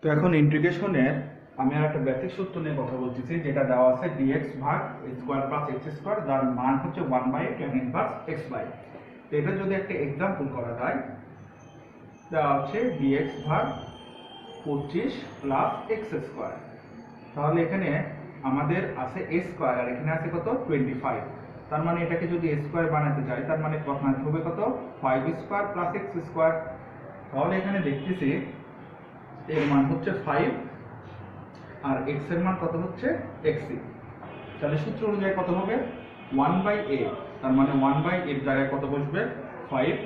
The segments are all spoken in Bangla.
তো এখন ইন্টিগ্রেশনের আমি আর একটা বেসিক সূত্র নিয়ে কথা বলতেছি, যেটা দেওয়া আছে dx ভাগ স্কোয়ার প্লাস এক্স স্কোয়ার, যার মান হচ্ছে 1/a tan inverse x by. তো এটা যদি একটা এক্সাম্পল করা যায়, দেওয়া হচ্ছে dx ভাগ 25 প্লাস এক্স স্কোয়ার। তাহলে এখানে আমাদের আছে a স্কোয়ার আর এখানে আছে কত 25। তার মানে এটাকে যদি a স্কোয়ার বানাতে চাই, তার মানে বানাতে হবে কত 5 স্কোয়ার প্লাস এক্স স্কোয়ার। তাহলে এখানে দেখতেছি এর মান হচ্ছে 5 আর x এর মান কত হচ্ছে xc। তাহলে সূত্র অনুযায়ী কত হবে 1/a, তার মানে 1/a এর জায়গায় কত বসবে 5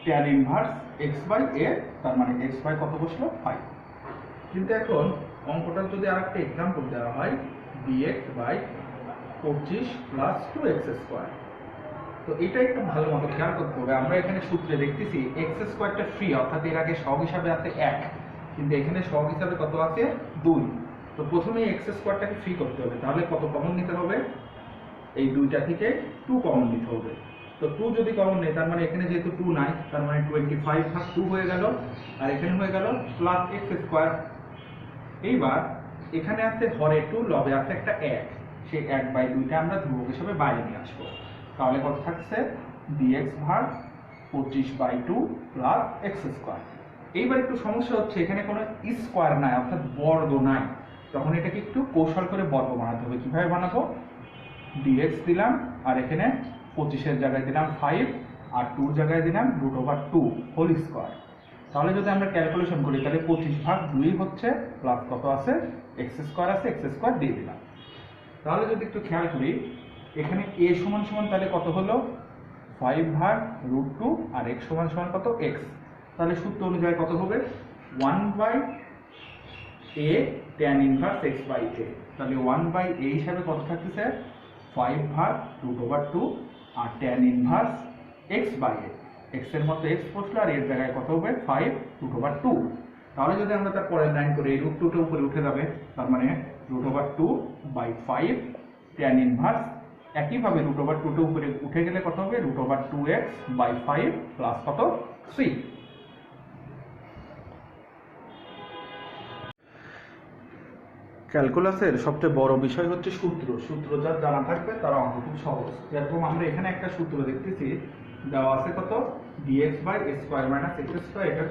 tan ইনভার্স x/a, তার মানে x বাই কত বসলো 5। কিন্তু এখন অঙ্কটা যদি আরেকটা एग्जांपल দেওয়া হয় dx by 25 plus 2x square, তো এটা একটু ভালো মতো খেয়াল করতে হবে। আমরা এখানে সূত্রে দেখতেছি x স্কয়ারটা ফ্রি, অর্থাৎ এর আগে সহগ হিসাবে আছে 1, কিন্তু এখানে সহগ হিসাবে কত আছে 2। তো প্রথমে x স্কয়ারটাকে ফ্রি করতে হবে, তাহলে কত কমন নিতে হবে, এই দুইটা থেকে 2 কমন নিতে হবে। তো 2 যদি কমন নেই, তার মানে এখানে যেহেতু 2 নাই, তার মানে 25 ভাগ 2 হয়ে গেল, আর এখানে হয়ে গেল প্লাস x স্কয়ার। এইবার এখানে আছে হরে 2, লবে আছে একটা 1, সেই 1/2টা আমরা ধ্রুবক হিসেবে বাইরে নিয়ে আসবো। তাহলে কত থাকছে dx ভাগ 25/2 প্লাস x স্কয়ার। এইবার একটু সমস্যা হচ্ছে, এখানে কোনো স্কয়ার নাই, অর্থাৎ বর্গ নাই, তখন এটাকে একটু কৌশল করে বর্গ বানাতে হবে। কিভাবে বানাবো, dx দিলাম আর এখানে 25 এর জায়গায় দিলাম 5 আর 2 এর জায়গায় দিলাম √2 হোল স্কয়ার। তাহলে যদি আমরা ক্যালকুলেশন করি, তাহলে 25 ভাগ 2 হচ্ছে প্লাস কত আছে x স্কয়ার আছে, x স্কয়ার দিয়ে দিলাম। তাহলে যদি একটু খেয়াল করি, এখানে a সমান সমান তাহলে কত হলো 5 ভাগ √2 আর x সমান সমান কত x। তাহলে সূত্র অনুযায়ী কত হবে 1/a tan ইনভার্স x/a। তাহলে 1/a হিসাবে কত থাকতেছে 5 ভাগ √2 আর tan ইনভার্স x/a। x এর মতো x বসলো আর এর জায়গায় কত হবে 5 √2। তাহলে যদি আমরা তার পরের লাইন করি, √2টা উপরে উঠে যাবে, তার মানে √2/5 tan ইনভার্স। একইভাবে √2টা উপরে উঠে গেলে কত হবে √2x/5 প্লাস কত 3। ক্যালকুলাসের সবচেয়ে বড় বিষয় হচ্ছে সূত্র। সূত্র যার জানা থাকবে তার অঙ্ক খুব সহজ। যেরকম আমরা এখানে একটা সূত্র দেখতেছি, দেওয়া আছে কত dx by a square minus x square, এটার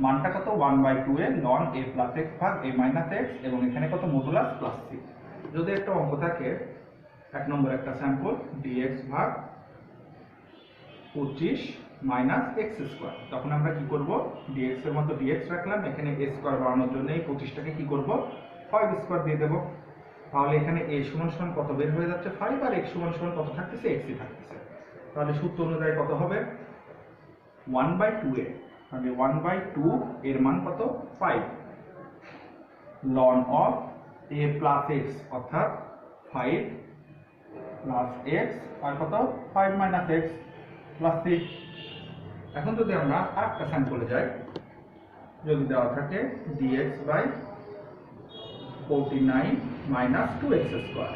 মানটা কত 1/2a ln a plus x ভাগ a মাইনাস x, এবং এখানে কত মডুলাস প্লাস c। যদি একটা অঙ্ক থাকে, এক নম্বর একটা স্যাম্পল dx ভাগ 25 মাইনাস x স্কয়ার, তখন আমরা কি করব, dx এর মতো dx রাখলাম, এখানে a স্কয়ার বানানোর জন্য এই 25টাকে কি করব 5 স্কয়ার দিয়ে দেব। তাহলে এখানে a সমান সমান কত বের হয়ে যাচ্ছে 5, আর x সমান সমান কত থাকতেছে x ই থাকতেছে। তাহলে সূত্র অনুযায়ী কত হবে 1/2a, তাহলে 1/2 এর মান কত 5 ln of a plus x, অর্থাৎ 5 প্লাস x আর কত 5 মাইনাস x প্লাস 3। এখন যদি আমরা আরেকটা স্যাম্পলে যাই, যদি দেওয়া থাকে dx by 49 minus 2x square,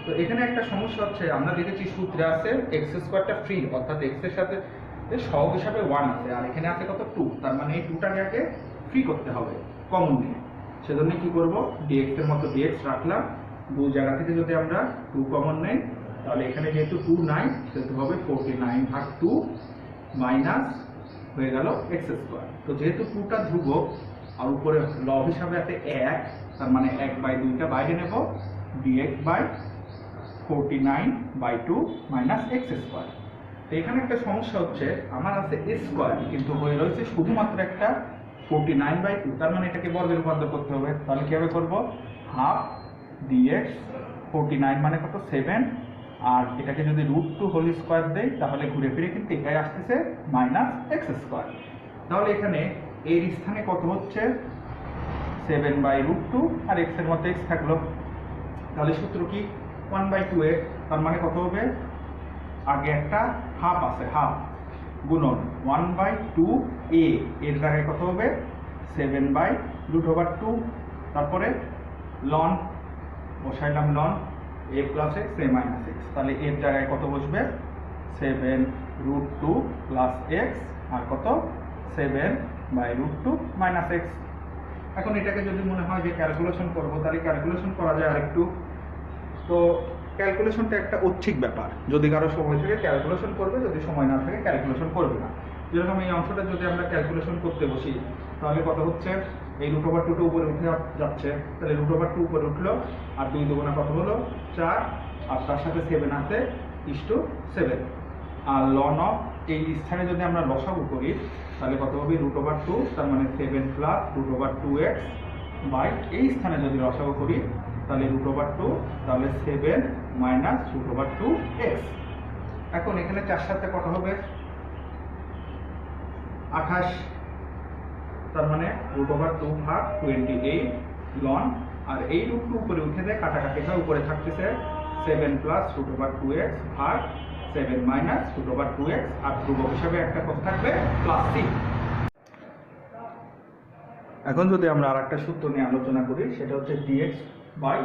তো এখানে একটা সমস্যা হচ্ছে, আমরা দেখেছি সূত্রে আছে x স্কয়ারটা ফ্রি, অর্থাৎ x এর সাথে সহগ হিসাবে 1 আছে, আর এখানে আছে কত 2, তার মানে এই 2টাকে আগে ফ্রি করতে হবে কমন নিয়ে। সেজন্য কি করব, dx এর মতো dx রাখলাম, দুই জায়গা থেকে যদি আমরা 2 কমন নেই, তাহলে এখানে যেহেতু 2 নাই, সেহেতু হবে 49 ভাগ 2 মাইনাস হয়ে গেল x স্কয়ার। তো যেহেতু 2টা ধ্রুবক আর উপরে লব হিসাবে আছে 1, তার মানে 1/2টা বাইরে নেব, dx by 49/2 minus x square. তো এখানে একটা সমস্যা হচ্ছে, আমার আছে a স্কয়ার, কিন্তু হয়ে রয়েছে শুধুমাত্র একটা 49/2, তার মানে এটাকে বর্গে রূপান্তর করতে হবে। তাহলে কিভাবে করব, হাফ dx 49 মানে কত 7, আর এটাকে যদি √2 হোল স্কয়ার দেই, তাহলে ঘুরে ফিরে কিন্তু এটাই আসতেছে মাইনাস x স্কয়ার। তাহলে এখানে এর স্থানে কত হচ্ছে 7/√2 আর x এর মধ্যে x থাকলো। তাহলে সূত্র কি 1/2a, তার মানে কত হবে, আগে একটা হাফ আছে, হাফ গুণন 1/2a, এর জায়গায় কত হবে 7/√2, তারপরে ln বসাইলাম ln a plus x a minus x, তাহলে এর জায়গায় কত বসবে 7√2 প্লাস x আর কত 7 by root two minus x. এখন এটাকে যদি মনে হয় যে ক্যালকুলেশন করবো, তাহলে ক্যালকুলেশন করা যায় আরেকটু। তো ক্যালকুলেশনটা একটা ঐচ্ছিক ব্যাপার, যদি কারো সময় থাকে ক্যালকুলেশন করবে, যদি সময় না থাকে ক্যালকুলেশন করবে না। যেরকম এই অংশটা যদি আমরা ক্যালকুলেশন করতে বসি, তাহলে কত হচ্ছে, এই রুট ওভার টুটা উপরে উঠে যাচ্ছে, তাহলে রুট ওভার টু উপরে উঠলো, আর 2 দুগুণা কত হলো 4, আর তার সাথে 7 আছে, ইস্টু 7। আর লন অফ এই স্থানে যদি আমরা লসাগু করি, তাহলে কত হবে রুট ওভার টু, তার মানে 7 plus root over 2x by এই স্থানে যদি লসাগু করি, তাহলে রুট ওভার 2, তাহলে 7 মাইনাস রুট ওভার 2x। এখন এখানে 4 সাথে কত হবে 28, তার মানে রুট ওভার 2 ভাগ 28 লন, আর এই রুট 2 উপরে উঠে দেয়, কাটাকাটি হয়, উপরে থাকতেছে 7 প্লাস রুট ওভার 2x ভাগ 7 মাইনাস রুট ওভার 2x, আর ধ্রুবক হিসাবে একটা কত থাকবে প্লাস c। এখন যদি আমরা আরেকটা সূত্র নিয়ে আলোচনা করি, সেটা হচ্ছে dx by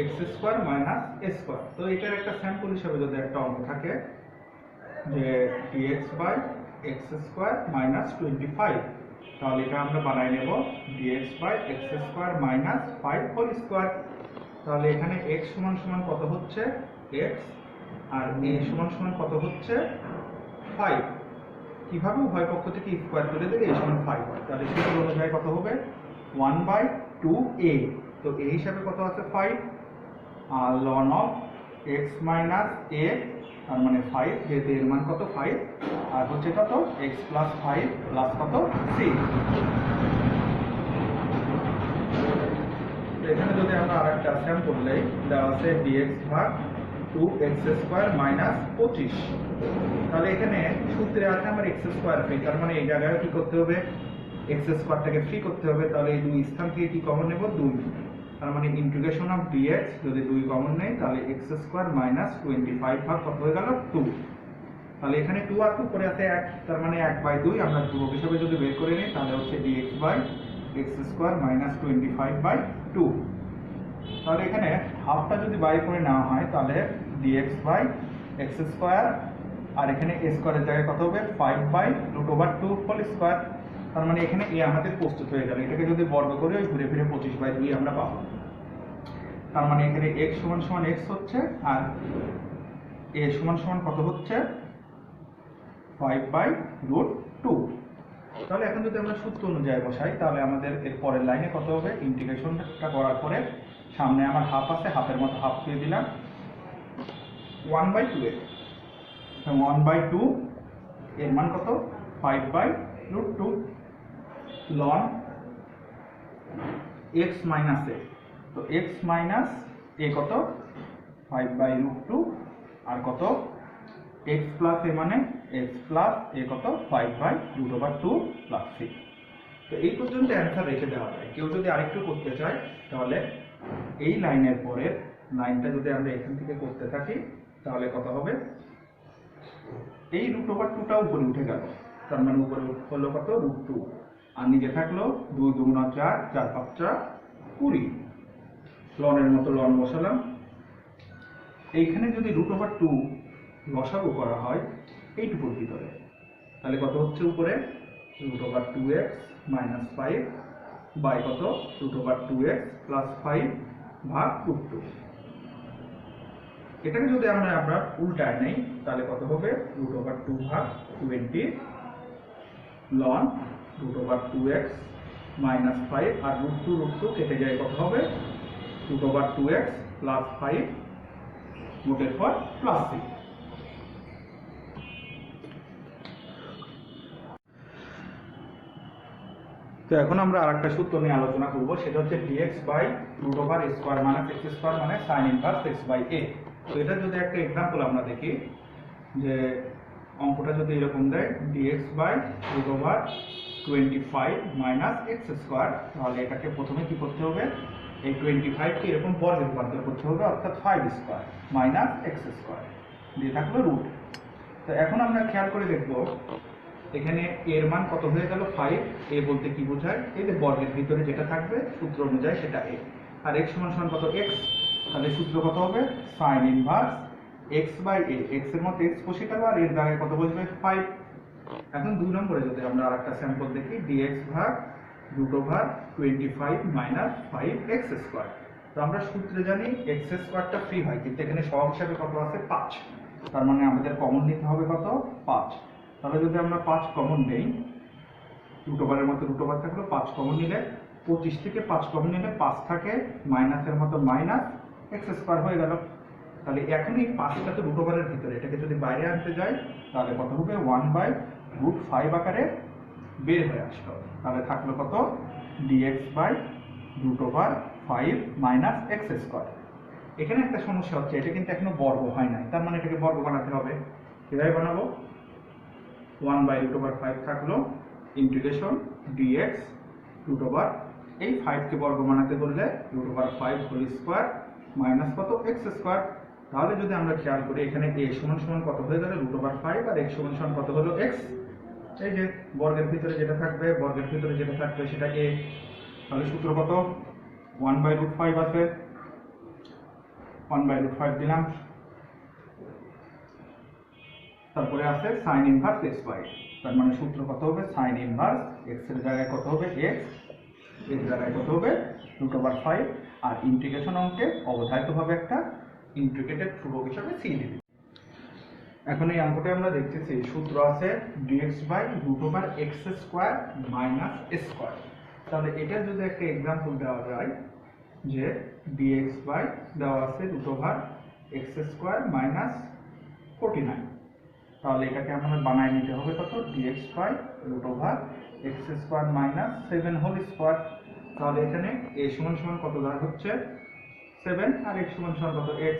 x square minus a square. তো এটার একটা স্যাম্পল হিসাবে যদি একটা অঙ্ক থাকে যে dx by x square minus 25, তাহলে এটা আমরা বানাই নেব dx by x square minus 5 whole square. তাহলে এখানে x সমান সমান কত হচ্ছে x, আর a সমান সমান কত হচ্ছে 5। কিভাবে উভয় পক্ষ থেকে স্কয়ার করে দিলে a সমান 5 হয়, তাহলে সূত্র অনুযায়ী কত হবে 1/2a। তো a হিসাবে কত আছে 5, আর ln of x minus a, তার মানে 5, যেহেতু এর মান কত 5, আর হচ্ছে কত x প্লাস 5 প্লাস কত c। এখানে যদি আমরা আরেকটা স্যাম্পল নেই, দেওয়া আছে dx ভাগ 2x স্কয়ার মাইনাস 25, তাহলে এখানে সূত্রে আছে আমার x স্কয়ার ফ্রি, তার মানে এই জায়গায় কি করতে হবে x স্কয়ারটাকে ফ্রি করতে হবে, তাহলে এই দুই স্থান থেকে কি কমন নেব 2, তার মানে ইন্টিগ্রেশন অফ dx যদি 2 কমন নেই, তাহলে x স্কয়ার মাইনাস 25 ভাগ কত হয়ে গেল 2। তাহলে এখানে 2 আর 2 পরে আছে 1, তার মানে 1/2 আমরা ধ্রুবক হিসাবে যদি বের করে নিই, তাহলে হচ্ছে dx by x square minus 25/2। তাহলে এখানে হাফটা যদি বাইর করে নেওয়া হয়, তাহলে dx বাই x স্কয়ার, আর এখানে a স্কয়ারের জায়গায় কত হবে 5/√2 হোল স্কয়ার। তার মানে এখানে a আমাদের প্রস্তুত হয়ে গেল। এটাকে যদি বর্গ করি, ওই ঘুরে ফিরে 25/2 আমরা পাবো। তার মানে এখানে x সমান সমান x হচ্ছে, আর a সমান সমান কত হচ্ছে 5/√2। তাহলে এখন যদি আমরা সূত্র অনুযায়ী বসাই, তাহলে আমাদের এর পরের লাইনে কত হবে, ইন্টিগ্রেশনটা করার পরে সামনে আমার হাফ আছে, হাফের মতো হাফ দিয়ে দিলাম 1/2 1/2 এর মান কত 5/√2 ln x মাইনাস a। তো x মাইনাস a কত 5/√2, আর কত x প্লাস a মানে x প্লাস a কত 5/√2 প্লাস c। তো এই পর্যন্ত অ্যান্সার রেখে দেওয়া যায়। কেউ যদি আরেকটু করতে চায়, তাহলে এই লাইনের পরের লাইনটা যদি আমরা এখান থেকে করতে থাকি, তাহলে কত হবে এই √2টা উপরে উঠে গেল, তার মানে উপরে হলো কত √2, আর নিচে থাকলো 2 দুগুণা 4, 4 5 20। লনের মতো লন বসালাম। এইখানে যদি √2 লসাগু করা হয় এইটুকুর ভিতরে, তাহলে কত হচ্ছে উপরে √2x মাইনাস 5 বাই কত √2x প্লাস 5 ভাগ √2। এটাকে যদি আমরা উল্টায় নেই, তাহলে কত হবে √2 ভাগ 20 ln √2x মাইনাস 5, আর √2 কেটে যায়, কত হবে √2x প্লাস 5 মোটের পর প্লাস c। তো এখন আমরা আরেকটা সূত্র নিয়ে আলোচনা করব, সেটা হচ্ছে dx by √a square minus x square মানে sin inverse x by a। তো এটা যদি একটা एग्जांपल আমরা দেখি, যে অঙ্কটা যদি এরকম দেয় dx by √25 minus x square, তাহলে এটাকে প্রথমে কি করতে হবে, এই 25 কে এরকম বর্গে রূপান্তর করতে হবে, অর্থাৎ 5 স্কয়ার মাইনাস x স্কয়ার দিয়ে থাকলো রুট। তো এখন আমরা খেয়াল করে দেখব এখানে এর মান কত হয়ে গেল 5। a বলতে কি বোঝায়, এই যে বর্গের ভিতরে যেটা থাকবে সূত্র অনুযায়ী সেটা a, আর x সমান সমান কত x, তাহলে সূত্র কত হবে sin inverse x by a। x এর মধ্যে x বসে গেল, আর এর জায়গায় কত বসবে 5। এখন 2 নম্বরে যদি আমরা আরেকটা স্যাম্পল দেখি dx ভাগ √25 মাইনাস 5x স্কয়ার। তো আমরা সূত্রে জানি x স্কয়ারটা ফ্রি হয়, কিন্তু এখানে সহগ হিসাবে কত আছে 5, তার মানে আমাদের কমন নিতে হবে কত 5। তাহলে যদি আমরা 5 কমন নেই, √এর মতো √, থাকলো 5 কমন নিলে 25 থেকে 5 কমন নিলে 5 থাকে, মাইনাসের মতো মাইনাস x স্কয়ার হয়ে গেল। তাহলে এখনই 5টা তো √এর ভিতরে, এটাকে যদি বাইরে আনতে যাই তাহলে কত হবে 1/√5 আকারে বের হয়ে আসলো। তাহলে থাকলো কত dx/√5 মাইনাস x স্কয়ার। এখানে একটা সমস্যা হচ্ছে, এটা কিন্তু এখনো বর্গ হয় নাই, তার মানে এটাকে বর্গ বানাতে হবে। কিভাবে বানাবো? 1/√5 থাকলো ইন্টিগ্রেশন dx √, এই 5 কে বর্গ বানাতে বললে √5 হোল স্কয়ার মাইনাস কত x স্কয়ার। তাহলে যদি আমরা খেয়াল করি এখানে a সমান সমান কত হয়ে গেল √5 আর x সমান সমান কত হলো x। এই যে বর্গের ভিতরে যেটা থাকবে, বর্গের ভিতরে যেটা থাকবে সেটা a। তাহলে সূত্র কত 1/√5 আছে, 1/√5 দিলাম, তারপরে আছে sin ইনভার্স xy, তার মানে সূত্র কত হবে sin ইনভার্স x এর জায়গায় কত হবে x, এর জায়গায় কত হবে √5, আর ইন্টিগ্রেশন অঙ্কে অবধারিতভাবে একটা ইন্টিগ্রেটেড ধ্রুবক হিসাবে c দিবে। এখন এই অঙ্কটা আমরা দেখতেছি সূত্র আছে dx/√x² মাইনাস স্কয়ার। তাহলে এটা যদি একটা एग्जांपल দেওয়া যায় যে dx দেওয়া আছে √x² মাইনাস 49, তাহলে এটাকে আমরা বানায় নিতে হবে কত dx/√x² মাইনাস 7 হোল স্কয়ার। তাহলে এখানে a সমান সমান কত দেওয়া হচ্ছে 7 আর x সমান সমান কত x।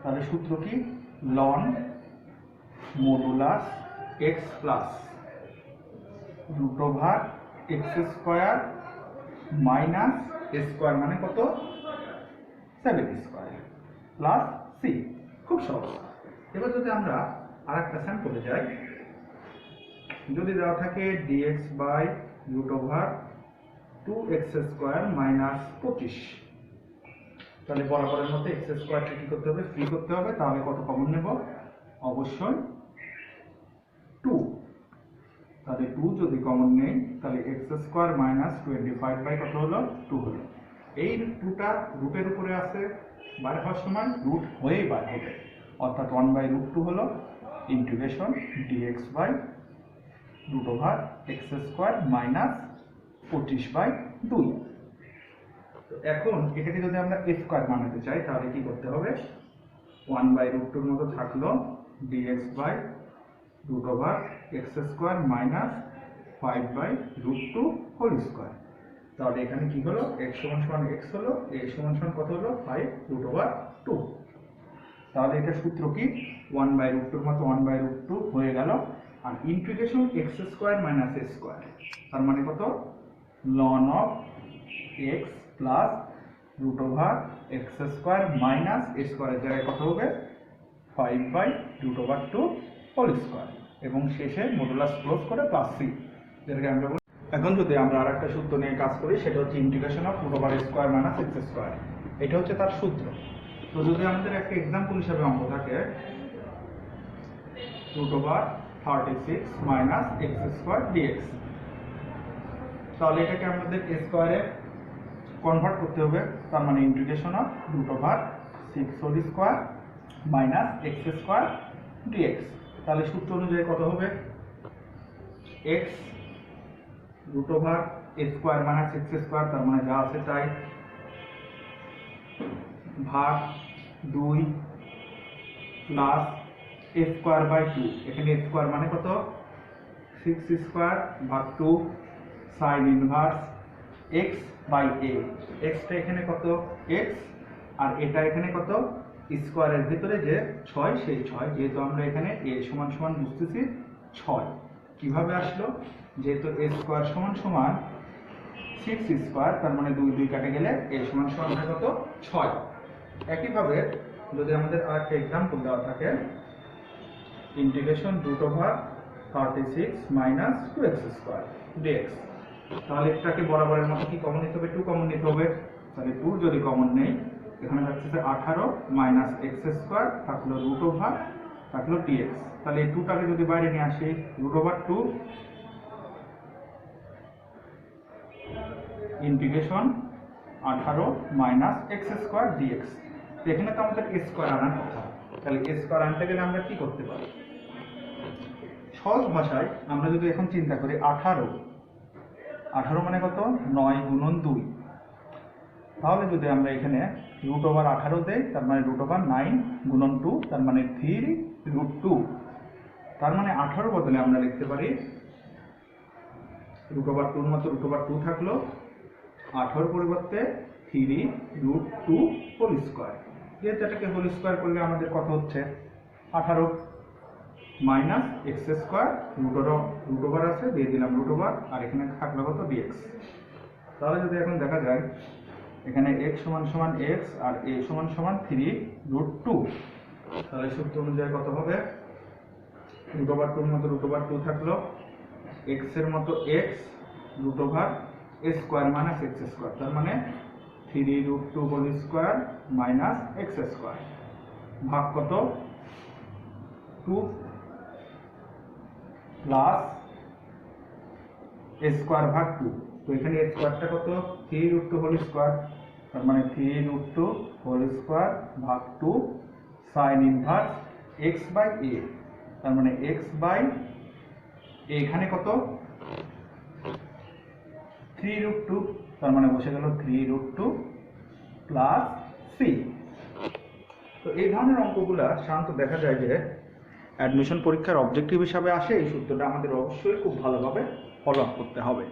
তাহলে সূত্র কি ln modulus x plus √x² minus square মানে কত 7 স্কয়ার প্লাস c। খুব সহজ। এবার যদি আমরা আরেকটা স্যাম্পলে যাই, যদি দেওয়া থাকে dx/√2x² মাইনাস 25, তাহলে বরাবরের মতো x² কি করতে হবে ফ্রি করতে হবে। তাহলে কত কমন নেব? অবশ্যই 2। তাহলে 2 যদি কমন নেই তাহলে x² মাইনাস 25 কত হলো 2 হলো। এই 2টা রুটের উপরে আছে, বাইরে হওয়ার সময় রুট হয়েই বার হবে, অর্থাৎ 1/√2 হলো ইন্টিগ্রেশন dx/√x² মাইনাস 25/2। এখন এটাকে যদি আমরা স্কয়ার বানাতে চাই তাহলে কি করতে হবে? 1/√2 মতো থাকলো dx/√x² মাইনাস 5/√2 হোল স্কয়ার। তাহলে এখানে কি হলো x সমান সমান x হলো, a সমান সমান কত হলো 5√2। তাহলে এটা সূত্র কি 1/√2 মতো 1/√2 হয়ে গেল, আর integration x² minus a square, তার মানে কত ln of x plus √x² minus a স্কয়ারের জায়গায় কত হবে 5/√2 হোল স্কয়ার, এবং শেষে মডুলাস ক্লোজ করে প্লাস c, যেটাকে আমরা বলি। এখন যদি আমরা আরেকটা সূত্র নিয়ে কাজ করি সেটা হচ্ছে ইন্টিগ্রেশন অফ √² মাইনাস x²। এটা হচ্ছে তার সূত্র। তো যদি আমাদের একটা एग्जांपल হিসেবে অঙ্ক থাকে √36 মাইনাস x² dx, তাহলে এটাকে আমাদের a স্কয়ারে কনভার্ট করতে হবে, তার মানে integration of √6 whole square minus x² dx। তাহলে সূত্র অনুযায়ী কত হবে x √a² মাইনাস x², তার মানে যা আছে তাই, ভাগ 2 প্লাস a²/2, এখানে a² মানে কত 6² ভাগ 2 sin ইনভার্স x/a, x টা এখানে কত x আর এটা এখানে কত স্কয়ারের ভিতরে যে 6 সেই 6, যেহেতু আমরা এখানে a সমান সমান বুঝতেছি 6, কিভাবে আসলো? যেহেতু a স্কয়ার সমান সমান 6², তার মানে 2 2 কেটে গেলে a সমান সমান হয় কত 6। একইভাবে যদি আমাদের আরেকটা एग्जांपल দেওয়া থাকে ইন্টিগ্রেশন √36 মাইনাস 2x² dx, তাহলে এটাকে বরাবরের মতো কি কমন নিতে হবে 2 কমন নিতে হবে। তাহলে 2 যদি কমন নেই এখানে থাকছে 18 মাইনাস x² থাকলো থাকলো dx। তাহলে এই 2টাকে যদি বাইরে নিয়ে আসি √2 ইন্টিগ্রেশন 18 মাইনাস x² dx। তো এখানে তো আমাদের স্কয়ার আনার কথা, তাহলে স্কয়ার আনতে গেলে আমরা কি করতে পারি? সহজ ভাষায় আমরা যদি এখন চিন্তা করি 18 মানে কত? 9 গুণন 2। তাহলে যদি আমরা এখানে √18 দেই, তার মানে √9 গুণন 2, তার মানে 3√2। তার মানে 18 বদলে আমরা লিখতে পারি √2 এর মতো √2 থাকলো, 18 পরিবর্তে 3√2 হোল স্কয়ার। যেহেতু এটাকে হোল স্কয়ার করলে আমাদের কত হচ্ছে? 18 মাইনাস x² √ওভার আছে, দিয়ে দিলাম √ওভার, আর এখানে থাকলো কত? dx। তাহলে যদি এখন দেখা যায় এখানে x সমান x আর a সমান 3√2, তাহলে সূত্র অনুযায়ী কত হবে? √2 এর মতো √2 থাকলো, x এর মতো x, √over a² minus x², তার মানে 3√2 হোল স্কয়ার মাইনাস x² ভাগ কত? 2 প্লাস a² ভাগ 2। তো এখানে a² কত? 3√2 হোল স্কয়ার, তার মানে 3√2 হোল স্কয়ার ভাগ 2 sin ইনভার্স x/a, তার মানে x/a এখানে কত? 3√2, তার মানে বসে গেল 3√2 প্লাস c। তো এই ধরনের অঙ্কগুলা সাধারণত দেখা যায় যে অ্যাডমিশন পরীক্ষার অবজেক্টিভ হিসাবে আসে। এই সূত্রটা আমাদের অবশ্যই খুব ভালোভাবে ফলো আপ করতে হবে।